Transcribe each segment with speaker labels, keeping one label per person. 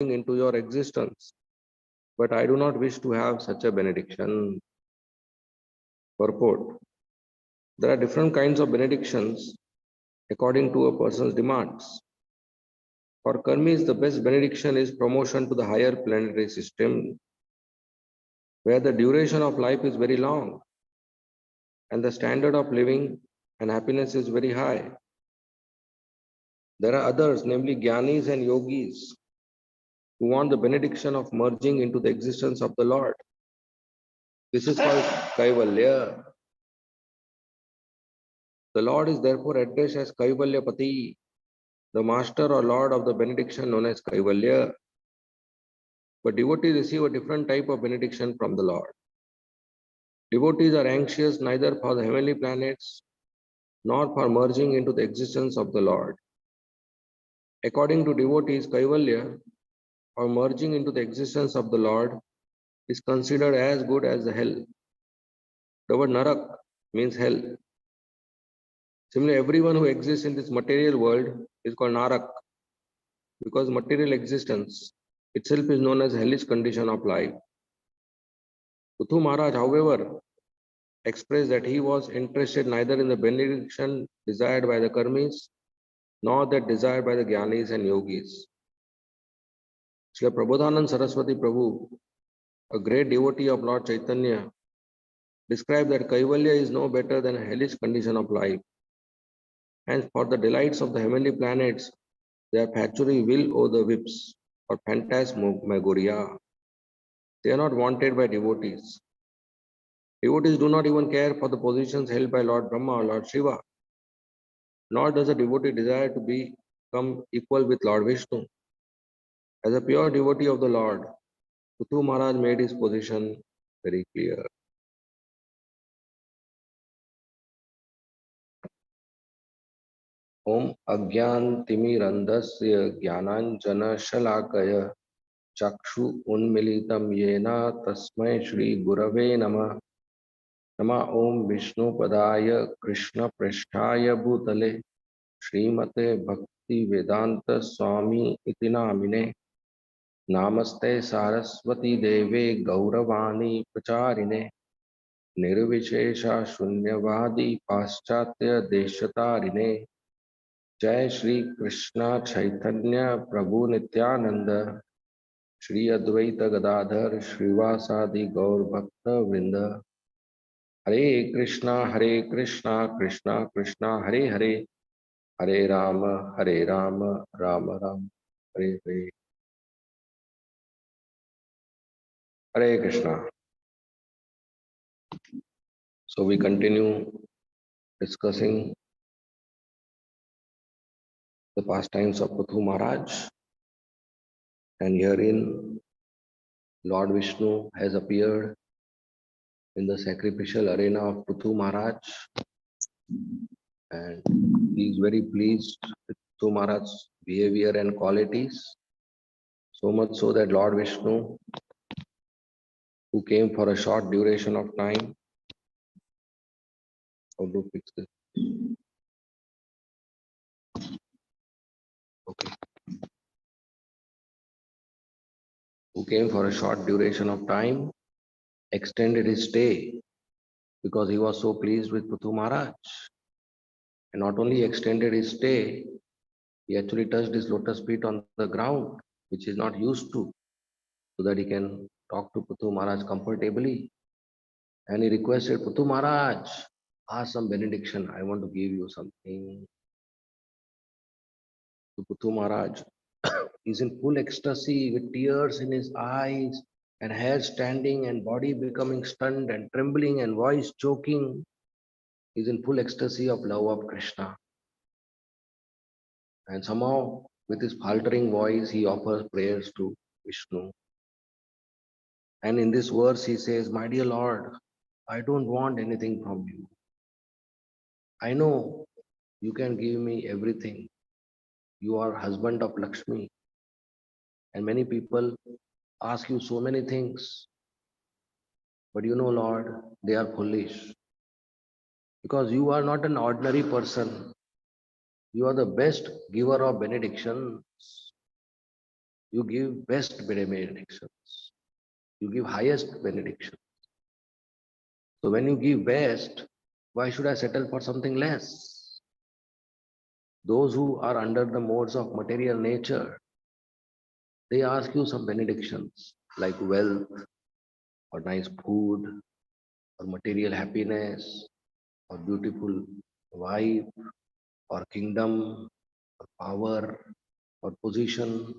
Speaker 1: into your existence. But I do not wish to have such a benediction. Purport. There are different kinds of benedictions according to a person's demands. For Karmis, the best benediction is promotion to the higher planetary system, where the duration of life is very long and the standard of living and happiness is very high. There are others, namely Gyanis and Yogis, who want the benediction of merging into the existence of the Lord. This is called Kaivalya. The Lord is therefore addressed as Kaivalyapati, the master or lord of the benediction known as Kaivalya. But devotees receive a different type of benediction from the Lord. Devotees are anxious neither for the heavenly planets nor for merging into the existence of the Lord. According to devotees, Kaivalya, or merging into the existence of the Lord, is considered as good as the hell. The word Narak means hell. Similarly, everyone who exists in this material world is called Narak, because material existence itself is known as hellish condition of life. Puthu Maharaj, however, expressed that he was interested neither in the benediction desired by the Karmis nor that desired by the Gyanis and Yogis. Srila Prabodhanand Saraswati Prabhu, a great devotee of Lord Chaitanya, described that Kaivalya is no better than a hellish condition of life. And for the delights of the heavenly planets, their patchouli will owe the whips or phantasmagoria. They are not wanted by devotees. Devotees do not even care for the positions held by Lord Brahma or Lord Shiva, nor does a devotee desire to become equal with Lord Vishnu. As a pure devotee of the Lord, Puthu Maharaj made his position very clear. Om Agyantimirandasya Jnananjana Shalakaya Chakshu Unmilitam Yena Tasmai Shri Gurave Nama Nama Om Vishnu Padaya Krishna Prasthaya Bhutale Srimate Bhakti Vedanta Swami Iti Namine Namaste Saraswati Deve Gauravani Pracharine Nirvishesha Shunyavadi Paschatya Deshatarine Jai Shri Krishna Chaitanya Prabhu Nityananda Shri Advaita Gadadhar Srivasadi Gaur Bhakta Vrinda Hare Krishna Krishna Krishna Hare Hare Hare Rama Rama Rama Hare Hare. Hare Krishna. So we continue discussing the pastimes of Puthu Maharaj, and herein Lord Vishnu has appeared in the sacrificial arena of Puthu Maharaj, and he is very pleased with Puthu Maharaj's behavior and qualities, so much so that Lord Vishnu, who came for a short duration of time, how to fix this? Okay. Who came for a short duration of time, extended his stay because he was so pleased with Puthu Maharaj. And not only extended his stay, he actually touched his lotus feet on the ground, which he is not used to, so that he can talk to Puthu Maharaj comfortably. And he requested, Puthu Maharaj, ask some benediction. I want to give you something. To Puthu Maharaj, he's in full ecstasy with tears in his eyes and hair standing and body becoming stunned and trembling and voice choking. He's in full ecstasy of love of Krishna. And somehow, with his faltering voice, he offers prayers to Vishnu. And in this verse, he says, My dear Lord, I don't want anything from you. I know you can give me everything. You are husband of Lakshmi. And many people ask you so many things. But you know, Lord, they are foolish. Because you are not an ordinary person. You are the best giver of benedictions. You give best benedictions. You give highest benediction. So when you give best, why should I settle for something less? Those who are under the modes of material nature, they ask you some benedictions like wealth or nice food or material happiness or beautiful wife or kingdom or power or position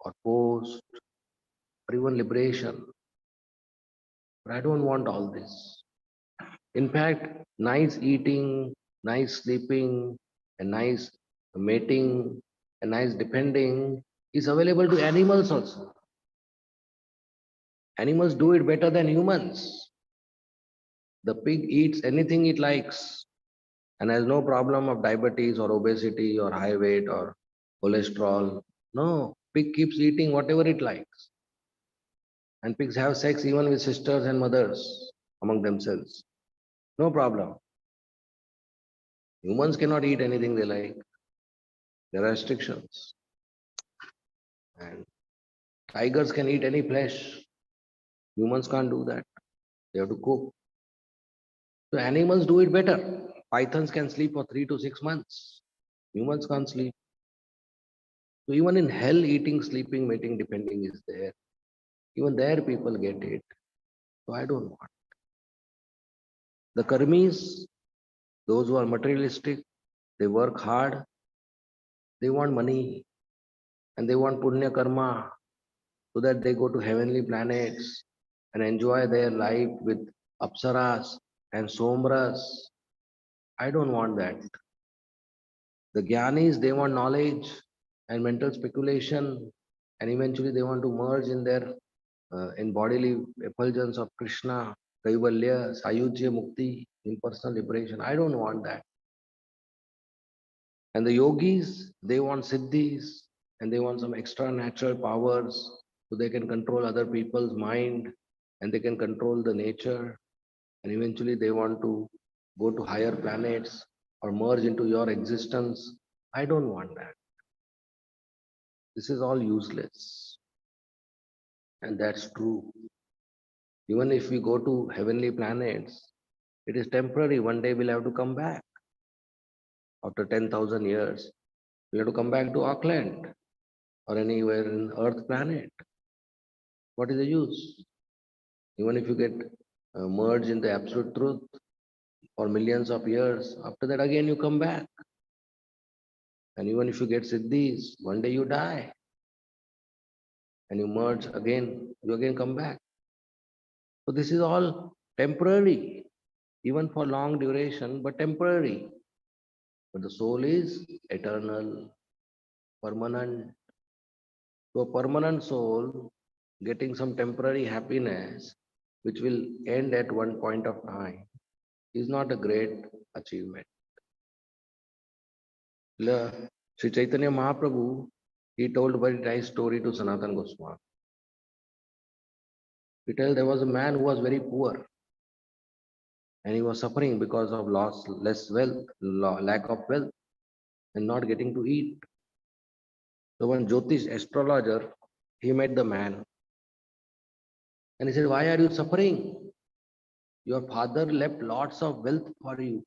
Speaker 1: or post or even liberation. But I don't want all this. In fact, nice eating, nice sleeping, and nice mating, and nice depending is available to animals also. Animals do it better than humans. The pig eats anything it likes and has no problem of diabetes or obesity or high weight or cholesterol. No, pig keeps eating whatever it likes. And pigs have sex even with sisters and mothers among themselves. No problem. Humans cannot eat anything they like. There are restrictions. And tigers can eat any flesh. Humans can't do that. They have to cook. So animals do it better. Pythons can sleep for 3 to 6 months. Humans can't sleep. So even in hell, eating, sleeping, mating, depending is there. Even there, people get it. So I don't want. The karmis, those who are materialistic, they work hard. They want money and they want punya karma so that they go to heavenly planets and enjoy their life with apsaras and somras. I don't want that. The Gyanis, they want knowledge and mental speculation, and eventually they want to merge in their in bodily effulgence of Krishna, Kaivalya, Sayujya Mukti, impersonal liberation. I don't want that. And the yogis, they want siddhis and they want some extra natural powers so they can control other people's mind and they can control the nature. And eventually they want to go to higher planets or merge into your existence. I don't want that. This is all useless. And that's true. Even if we go to heavenly planets, it is temporary. One day we'll have to come back. After 10,000 years, we'll have to come back to Auckland or anywhere in Earth planet. What is the use? Even if you get merged in the absolute truth for millions of years, after that again you come back. And even if you get siddhis, one day you die. And you merge again, you again come back. So this is all temporary, even for long duration, but temporary. But the soul is eternal, permanent. So a permanent soul getting some temporary happiness, which will end at one point of time, is not a great achievement. Sri Chaitanya Mahaprabhu, he told a very nice story to Sanatana Goswami. He tells there was a man who was very poor and he was suffering because of less wealth, lack of wealth, and not getting to eat. So one Jyotish astrologer, he met the man and he said, "Why are you suffering? Your father left lots of wealth for you.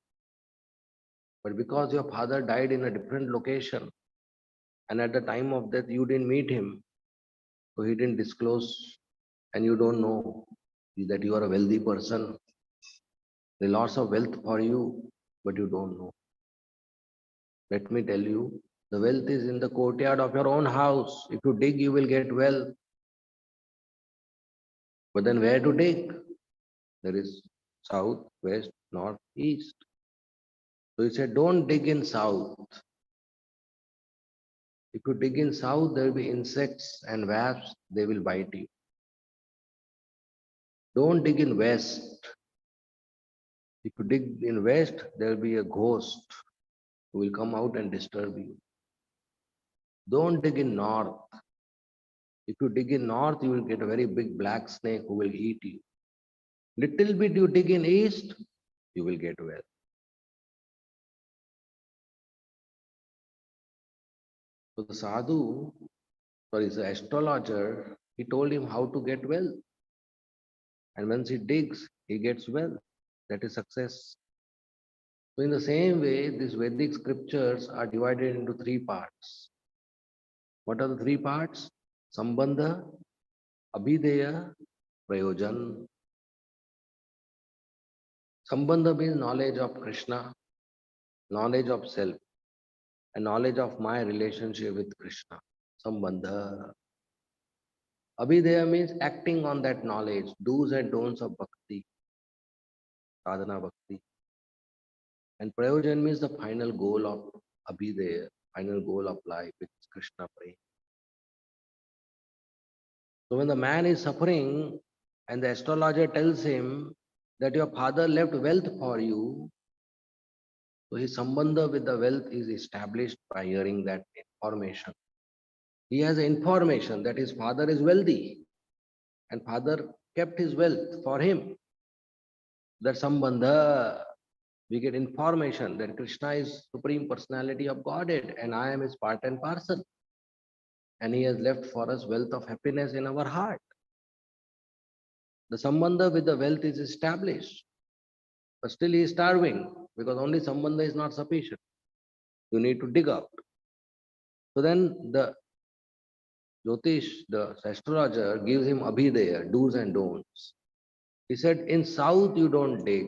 Speaker 1: But because your father died in a different location and at the time of death you didn't meet him, so he didn't disclose and you don't know that you are a wealthy person. There lots of wealth for you, but you don't know. Let me tell you, the wealth is in the courtyard of your own house. If you dig, you will get wealth. But then where to dig? There is south, west, north, east. So he said, don't dig in south. If you dig in south, there will be insects and wasps, they will bite you. Don't dig in west. If you dig in west, there will be a ghost who will come out and disturb you. Don't dig in north. If you dig in north, you will get a very big black snake who will eat you. Little bit you dig in east, you will get well. So the sadhu So his astrologer, he told him how to get wealth. And once he digs, he gets wealth. That is success. So in the same way, these Vedic scriptures are divided into three parts. What are the three parts? Sambandha, Abhideya, Prayojan. Sambandha means knowledge of Krishna, knowledge of self, and knowledge of my relationship with Krishna. Sambandha. Abhideya means acting on that knowledge, do's and don'ts of bhakti, sadhana bhakti. And Prayojan means the final goal of Abhideya, final goal of life, which is Krishna prema. So when the man is suffering and the astrologer tells him that your father left wealth for you, so his sambandha with the wealth is established by hearing that information. He has information that his father is wealthy and father kept his wealth for him. That sambandha, we get information that Krishna is Supreme Personality of Godhead and I am his part and parcel. And he has left for us wealth of happiness in our heart. The sambandha with the wealth is established. But still he is starving because only sambandha is not sufficient. You need to dig out. So then the Jyotish, the astrologer, gives him abhideya, do's and don'ts. He said, in south you don't dig.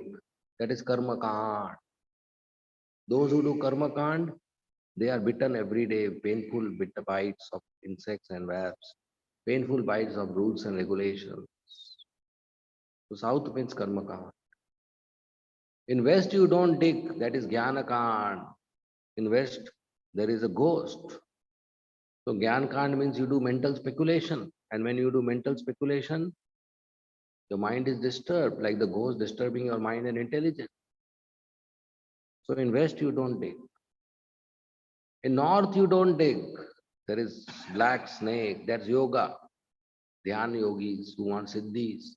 Speaker 1: That is karma kand. Those who do karma kand, they are bitten every day, painful bitter bites of insects and wasps, painful bites of rules and regulations. So south means karma kand. In west you don't dig, that is jnana kand. In west there is a ghost. So Gyan Kand means you do mental speculation. And when you do mental speculation, your mind is disturbed, like the ghost disturbing your mind and intelligence. So in West, you don't dig. In North, you don't dig. There is black snake, that's yoga. Dhyan yogis who want siddhis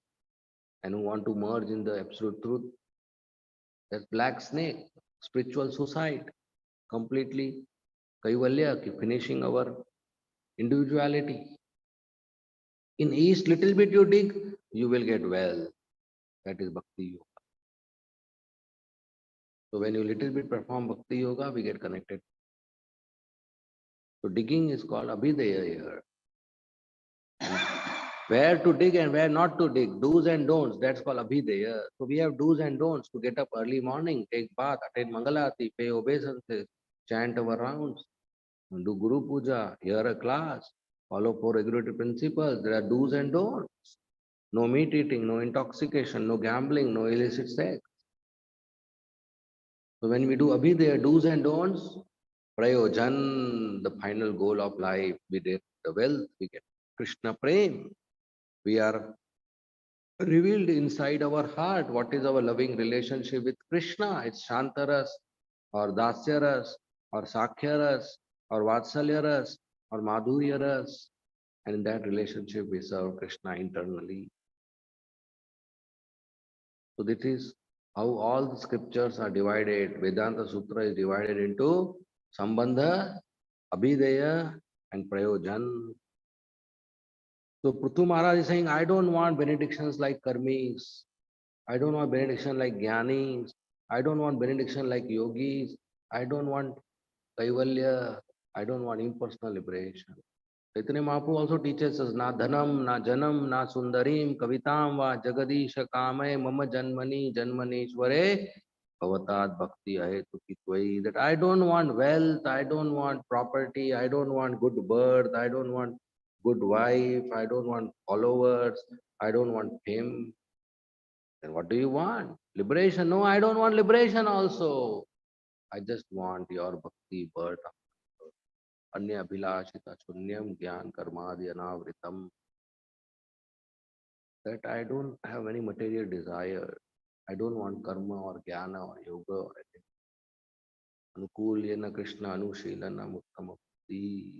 Speaker 1: and who want to merge in the absolute truth. That's black snake, spiritual suicide, completely kaivalya, finishing our individuality. In East, little bit you dig, you will get well. That is bhakti yoga. So when you little bit perform bhakti yoga, we get connected. So digging is called abhideya here. And where to dig and where not to dig, do's and don'ts, that's called abhideya. So we have do's and don'ts to get up early morning, take bath, attend Mangalati, pay obeisances, chant our rounds, do Guru Puja, hear a class, follow four regulatory principles. There are do's and don'ts. No meat eating, no intoxication, no gambling, no illicit sex. So when we do abhideya, do's and don'ts, prayojan, the final goal of life, we get the wealth, we get Krishna prem. We are revealed inside our heart what is our loving relationship with Krishna. It's Shantaras or Dasyaras or Sakhyaras or Vatsalyaras or Madhuryaras. And in that relationship, we serve Krishna internally. So this is how all the scriptures are divided. Vedanta Sutra is divided into Sambandha, Abhideya, and Prayojan. So Prithu Maharaj is saying, I don't want benedictions like karmis. I don't want benediction like jnanis. I don't want benediction like yogis. I don't want kaivalya. I don't want impersonal liberation. Chaitanya Mahaprabhu also teaches us, na dhanam, na janam, na sundarim, kavitam va jagadisha kamay mama janmani janmaneshware bhavatad bhakti ahetuki tvai. That I don't want wealth, I don't want property, I don't want good birth, I don't want good wife, I don't want followers, I don't want fame. Then what do you want? Liberation? No, I don't want liberation also. I just want your bhakti birth. Anya abhilashita shunyam gyan karmadi anavritam. That I don't have any material desire. I don't want karma or jnana or yoga or anything. Anukulyana Krishna anushilana muttama bhakti.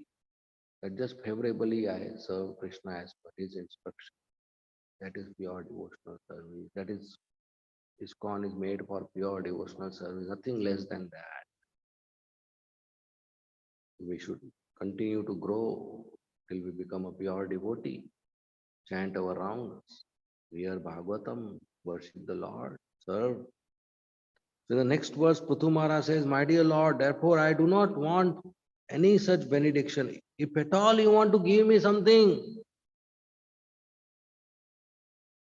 Speaker 1: That just favorably I serve Krishna as per his instruction. That is pure devotional service. That is ISKCON is made for pure devotional service, nothing less than that. We should continue to grow till we become a pure devotee, chant our rounds, hear Bhagavatam, worship the Lord, serve. So the next verse, Prithu Maharaj says, My dear Lord, therefore I do not want any such benediction. If at all you want to give me something,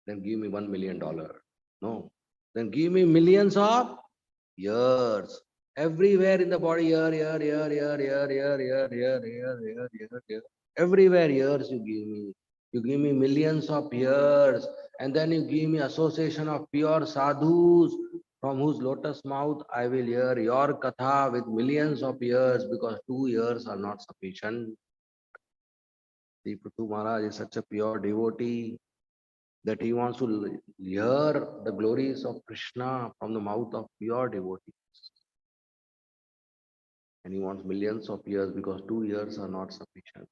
Speaker 1: then give me $1 million. No. Then give me millions of years. Everywhere in the body, year. Everywhere years you give me. You give me millions of years. And then you give me association of pure sadhus from whose lotus mouth I will hear your katha with millions of years, because 2 years are not sufficient. The Prithu Maharaj is such a pure devotee that he wants to hear the glories of Krishna from the mouth of pure devotees. And he wants millions of years, because 2 years are not sufficient.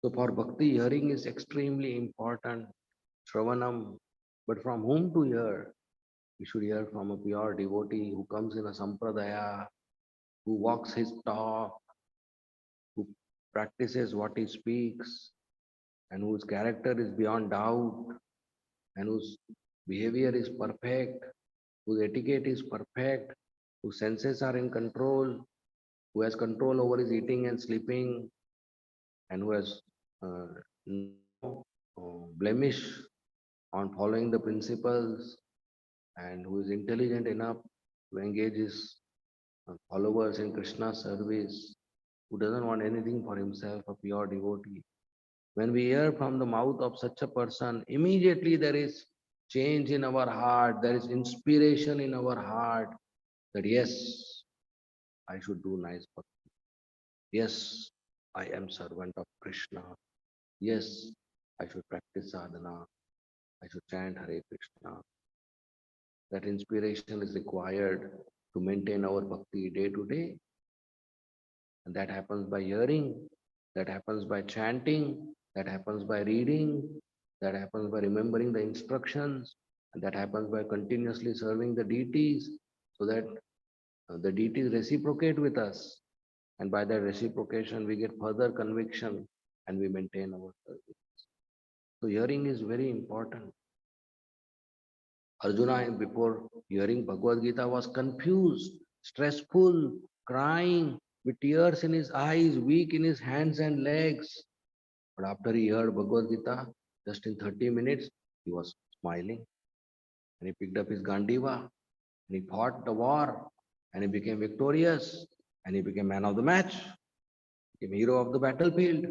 Speaker 1: So for bhakti, hearing is extremely important. Shravanam. But from whom to hear? We should hear from a pure devotee who comes in a sampradaya, who walks his talk, who practices what he speaks, and whose character is beyond doubt, and whose behavior is perfect, whose etiquette is perfect, whose senses are in control, who has control over his eating and sleeping, and who has no blemish on following the principles, and who is intelligent enough to engage his followers in Krishna's service, who doesn't want anything for himself, a pure devotee. When we hear from the mouth of such a person, immediately there is change in our heart, there is inspiration in our heart that yes, I should do nice work. Yes, I am servant of Krishna. Yes, I should practice sadhana. I should chant Hare Krishna. That inspiration is required to maintain our bhakti day to day. And that happens by hearing, that happens by chanting, that happens by reading, that happens by remembering the instructions, and that happens by continuously serving the deities, so that the deities reciprocate with us. And by that reciprocation, we get further conviction and we maintain our service. So hearing is very important. Arjuna, before hearing Bhagavad Gita, was confused, stressful, crying, with tears in his eyes, weak in his hands and legs. But after he heard Bhagavad Gita, just in 30 minutes, he was smiling. And he picked up his Gandiva and he fought the war and he became victorious and he became man of the match, became hero of the battlefield.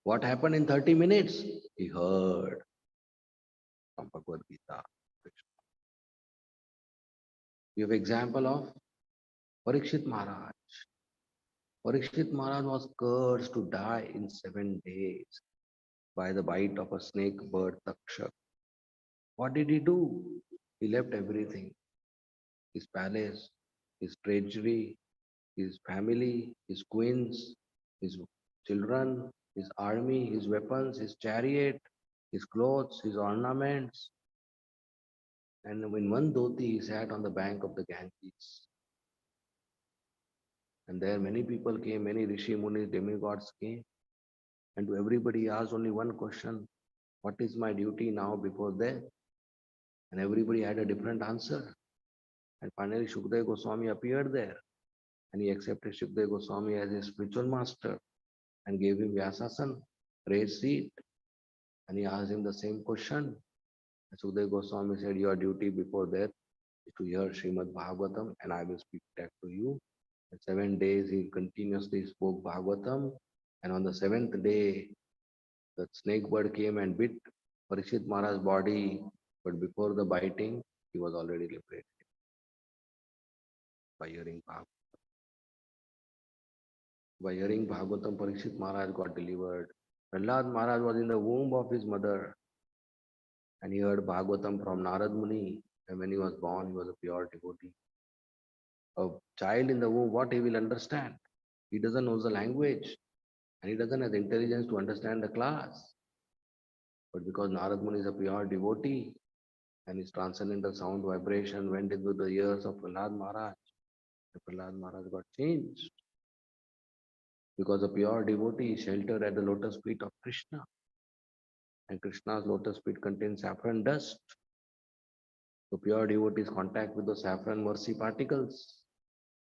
Speaker 1: What happened in 30 minutes? He heard from Bhagavad Gita. We have example of Parikshit Maharaj. Parikshit Maharaj was cursed to die in 7 days by the bite of a snake bird Takshak. What did he do? He left everything, his palace, his treasury, his family, his queens, his children, his army, his weapons, his chariot, his clothes, his ornaments. And in one dhoti, he sat on the bank of the Ganges. And there many people came, many rishi munis, demigods came. And to everybody he asked only one question: what is my duty now before death? And everybody had a different answer. And finally Shukdev Goswami appeared there. And he accepted Shukdev Goswami as his spiritual master and gave him Vyasasan, raised seat. And he asked him the same question. And Shukdev Goswami said, your duty before death is to hear Srimad Bhagavatam and I will speak back to you. And 7 days he continuously spoke Bhagavatam. And on the 7th day, the snake bird came and bit Parikshit Maharaj's body. But before the biting, he was already liberated by hearing Bhagavatam. By hearing Bhagavatam, Parikshit Maharaj got delivered. Prahlad Maharaj was in the womb of his mother and he heard Bhagavatam from Narad Muni. And when he was born, he was a pure devotee. A child in the womb, what he will understand? He doesn't know the language and he doesn't have the intelligence to understand the class. But because Narad Muni is a pure devotee and his transcendental sound vibration went into the ears of Prahlad Maharaj, and Prahlad Maharaj got changed. because a pure devotee is sheltered at the lotus feet of Krishna, and Krishna's lotus feet contains saffron dust. So pure devotees contact with the saffron mercy particles,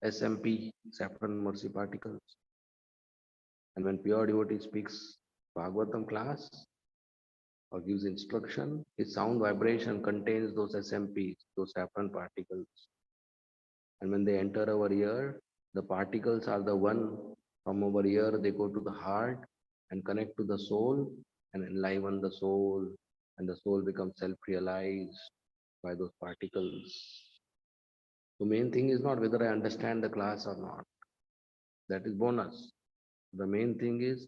Speaker 1: SMP, saffron mercy particles. And when pure devotee speaks Bhagavatam class or gives instruction, his sound vibration contains those SMPs, those saffron particles. And when they enter our ear, the particles are the one from our ear, they go to the heart and connect to the soul and enliven the soul, and the soul becomes self-realized by those particles. The main thing is not whether I understand the class or not. That is bonus. The main thing is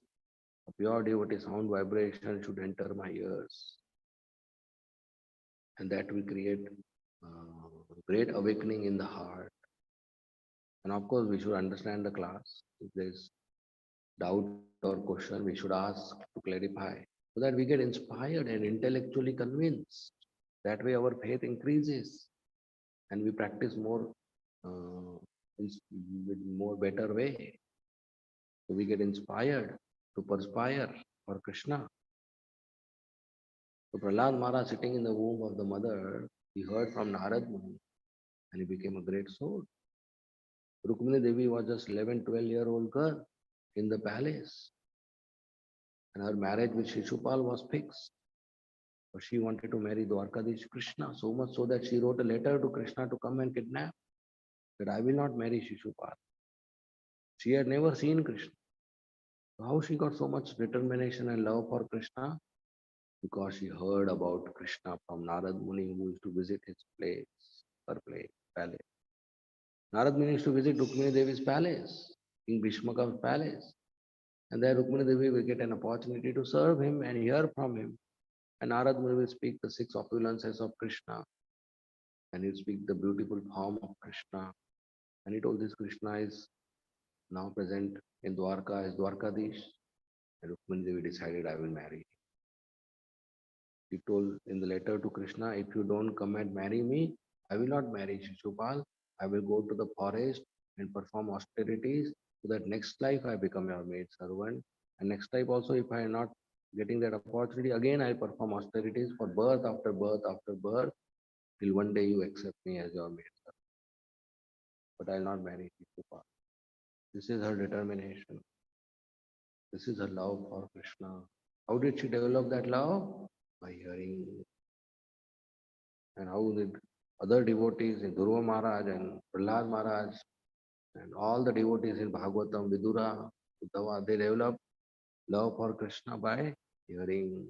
Speaker 1: a pure devotee sound vibration should enter my ears, and that will create great awakening in the heart. And of course, we should understand the class. If there is doubt or question, we should ask to clarify so that we get inspired and intellectually convinced. That way, our faith increases and we practice more uh, with more better way. So we get inspired to perspire for Krishna. So Prahlad Maharaj sitting in the womb of the mother, he heard from Narad Muni and he became a great soul. Rukmini Devi was just 11, 12-year-old girl in the palace, and her marriage with Shishupal was fixed. But she wanted to marry Dwarkadish Krishna, so much so that she wrote a letter to Krishna to come and kidnap, that I will not marry Shishupal. She had never seen Krishna. So how she got so much determination and love for Krishna? Because she heard about Krishna from Narad Muni, who used to visit his place, her place, palace. Narad Muni used to visit Rukmini Devi's palace, King Bhishmaka's palace. And there Rukmini Devi will get an opportunity to serve him and hear from him. And Narad Muni will speak the six opulences of Krishna. And he'll speak the beautiful form of Krishna. And he told this Krishna is now present in Dwarka as Dwarkadish. And Rukmini Devi decided, I will marry. He told in the letter to Krishna, if you don't come and marry me, I will not marry Shishupal. I will go to the forest and perform austerities so that next life I become your maid servant. And next life also, if I am not getting that opportunity, again I'll perform austerities for birth after birth after birth till one day you accept me as your maid servant. But I'll not marry Shishupal. This is her determination. This is her love for Krishna. How did she develop that love? By hearing. And how did other devotees in Dhruva Maharaj and Prahlad Maharaj and all the devotees in Bhagavatam, Vidura, Uddhava, they develop love for Krishna by hearing.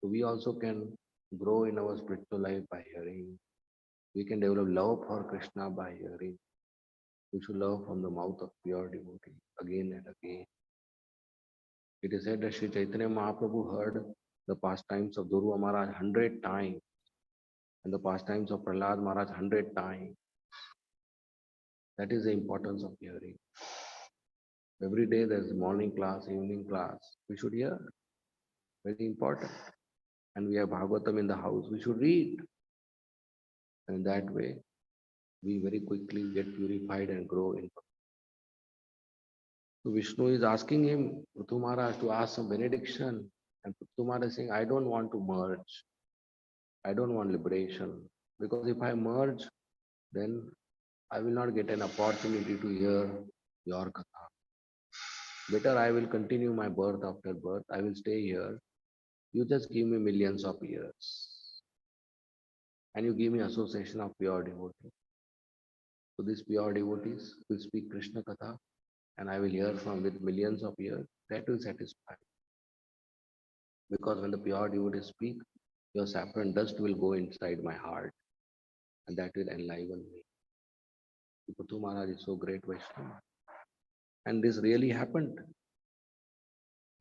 Speaker 1: So we also can grow in our spiritual life by hearing. We can develop love for Krishna by hearing. We should love from the mouth of pure devotee again and again. It is said that Sri Chaitanya Mahaprabhu heard the pastimes of Dhruva Maharaj 100 times and the pastimes of Prahlad Maharaj 100 times. That is the importance of hearing. Every day there's morning class, evening class. We should hear. Very important. And we have Bhagavatam in the house. We should read. And that way, we very quickly get purified and grow in. So Vishnu is asking him, Prithu Maharaj, to ask some benediction. And Prithu Maharaj is saying, I don't want to merge. I don't want liberation. Because if I merge, then I will not get an opportunity to hear your katha. Better I will continue my birth after birth. I will stay here. You just give me millions of years. And you give me association of pure devotees. So these pure devotees will speak Krishna Katha and I will hear from with millions of years. That will satisfy. Because when the pure devotees speak, your saffron dust will go inside my heart and that will enliven me. Puthu Maharaj is so great Vaishnava. And this really happened.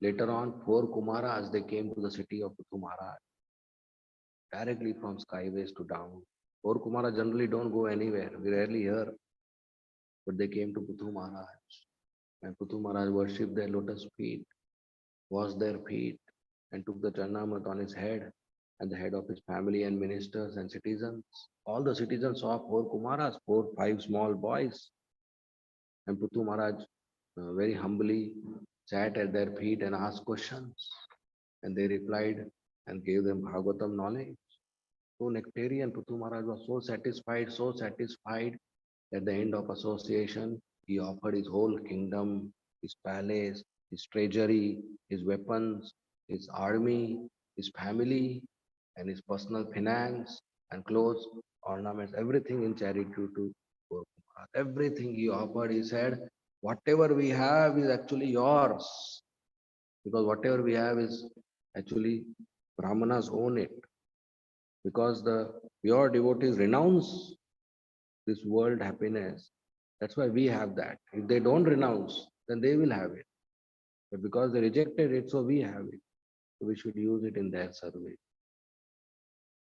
Speaker 1: Later on, 4 Kumaras, they came to the city of Puthu Maharaj, directly from skyways to down. 4 Kumaras generally don't go anywhere. We rarely hear. But they came to Puthu Maharaj. And Puthu Maharaj worshipped their lotus feet, washed their feet, and took the Charnamrit on his head and the head of his family and ministers and citizens. All the citizens saw 4 Kumaras, 4, 5 small boys. And Puthu Maharaj very humbly sat at their feet and asked questions. And they replied and gave them Bhagavatam knowledge. So Nectarian Prithu Maharaj was so satisfied. At the end of association, he offered his whole kingdom, his palace, his treasury, his weapons, his army, his family, and his personal finance and clothes, ornaments, everything in charity to Gaura Maharaj. Everything he offered, he said, whatever we have is actually yours. Because whatever we have is actually Brahmanas own it. Because the pure devotees renounce this world happiness. That's why we have that. If they don't renounce, then they will have it. But because they rejected it, so we have it. So we should use it in their service.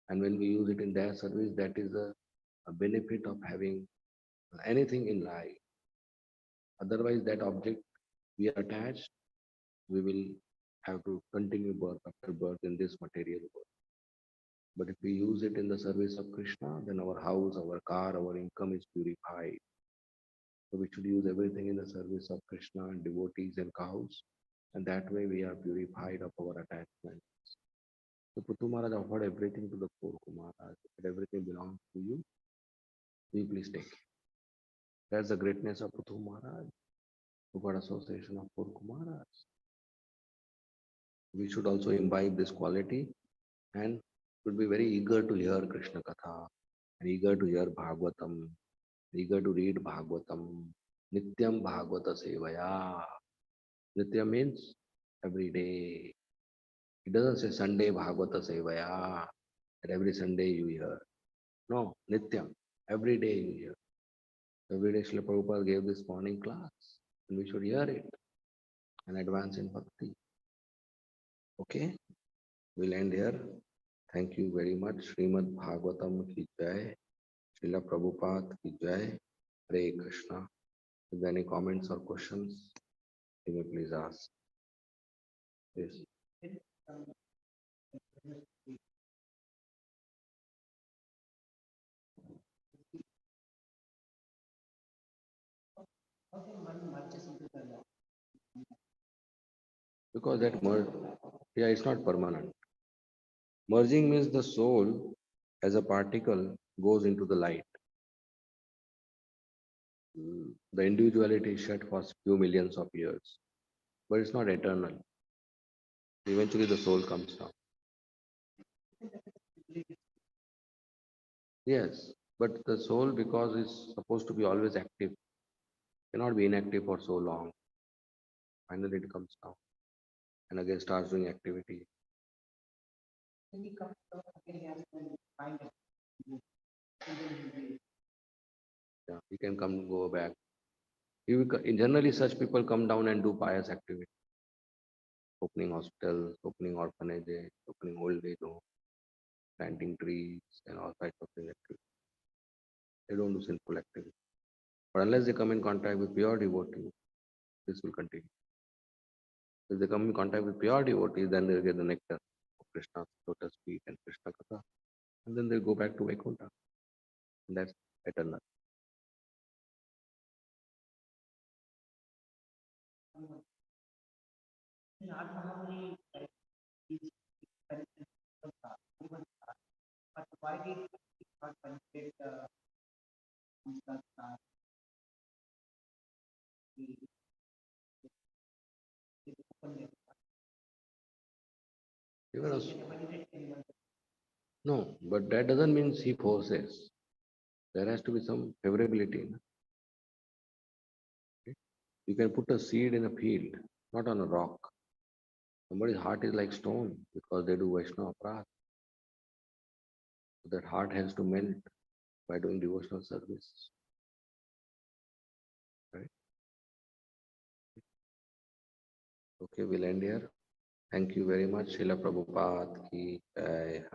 Speaker 1: And when we use it in their service, that is a benefit of having anything in life. Otherwise, that object we are attached, we will have to continue birth after birth in this material world. But if we use it in the service of Krishna, then our house, our car, our income is purified. So we should use everything in the service of Krishna and devotees and cows. And that way we are purified of our attachment. So Puthu Maharaj offered everything to the poor Kumaras. That everything belongs to you. You please take it. That's the greatness of Puthu Maharaj, who got association of poor Kumaras. We should also imbibe this quality and should be very eager to hear Krishna Katha, and eager to hear Bhagavatam, eager to read Bhagavatam. Nityam Bhagavata Sevaya. Nitya means every day. It doesn't say Sunday Bhagavata Sevaya, that every Sunday you hear. No, Nityam, every day you hear. Every day Srila Prabhupada gave this morning class, and we should hear it and advance in bhakti. Okay, we'll end here. Thank you very much. Srimad Bhagavatam ki jai, Srila Prabhupada ki jai, Hare Krishna. If there are any comments or questions, you may please ask. Yes. Because that merge, yeah, it's not permanent. Merging means the soul as a particle goes into the light. The individuality is shed for few millions of years, but it's not eternal. Eventually the soul comes down. Yes, but the soul, because it's supposed to be always active, cannot be inactive for so long. Finally it comes down and again starts doing activity. Yeah, he can come go back. Generally, such people come down and do pious activity, opening hospitals, opening orphanages, opening old age homes, planting trees, and all types of things. They don't do sinful activity. But unless they come in contact with pure devotees, this will continue. If they come in contact with pure devotees, then they'll get the nectar of Krishna's lotus feet and Krishna Katha, and then they'll go back to Vaikuntha. And that's eternal. Even us, no, but that doesn't mean he forces. There has to be some favorability. No? Okay? You can put a seed in a field, not on a rock. Somebody's heart is like stone because they do Vaishnava Prat. So that heart has to melt by doing devotional service. Right? Okay, we'll end here. Thank you very much. Srila Prabhupada ki jai. Hare